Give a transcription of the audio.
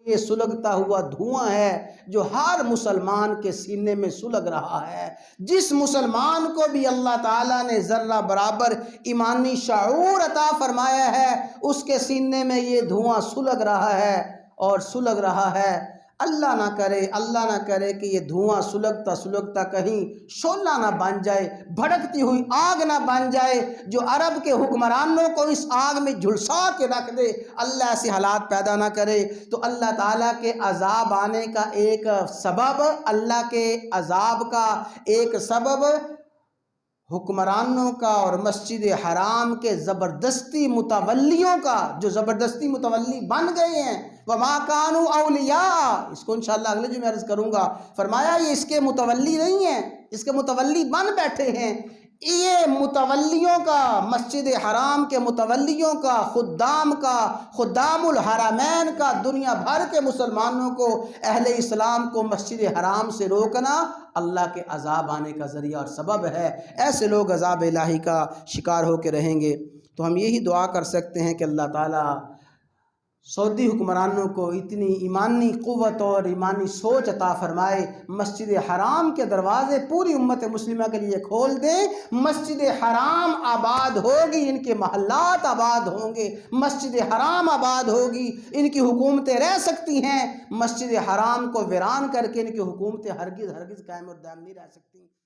یہ سلگتا ہوا دھواں ہے جو ہر مسلمان کے سینے میں سلگ رہا ہے۔ جس مسلمان کو بھی اللہ تعالیٰ نے ذرہ برابر ایمانی شعور عطا فرمایا ہے، اس کے سینے میں یہ دھواں سلگ رہا ہے اور سلگ رہا ہے۔ اللہ نہ کرے کہ یہ دھواں سلگتا سلگتا کہیں شعلہ نہ بن جائے، بھڑکتی ہوئی آگ نہ بن جائے جو عرب کے حکمرانوں کو اس آگ میں جھلسا کے رکھ دے۔ اللہ ایسے حالات پیدا نہ کرے۔ تو اللہ تعالیٰ کے عذاب آنے کا ایک سبب، اللہ کے عذاب کا ایک سبب حکمرانوں کا اور مسجد حرام کے زبردستی متولیوں کا، جو زبردستی متولی بن گئے ہیں۔ وَمَا كَانُوا أَوْلِيَاءَ، اس کو انشاءاللہ اگلے جو میں عرض کروں گا، فرمایا یہ اس کے متولی نہیں ہیں، اس کے متولی بن بیٹھے ہیں۔ یہ متولیوں کا، مسجد حرام کے متولیوں کا، خدام الحرمین کا، دنیا بھر کے مسلمانوں کو، اہل اسلام کو مسجد حرام سے روکنا اللہ کے عذاب آنے کا ذریعہ اور سبب ہے۔ ایسے لوگ عذاب الہی کا شکار ہو کے رہیں گے۔ تو ہم یہی دعا کر سکتے ہیں کہ اللہ تعالیٰ سعودی حکمرانوں کو اتنی ایمانی قوت اور ایمانی سوچ عطا فرمائے، مسجد حرام کے دروازے پوری امت مسلمہ کے لیے کھول دے۔ مسجد حرام آباد ہوگی، ان کے محلات آباد ہوں گے، مسجد حرام آباد ہوگی، ان کی حکومتیں رہ سکتی ہیں۔ مسجد حرام کو ویران کر کے ان کی حکومتیں ہرگز قائم اور دائم نہیں رہ سکتی۔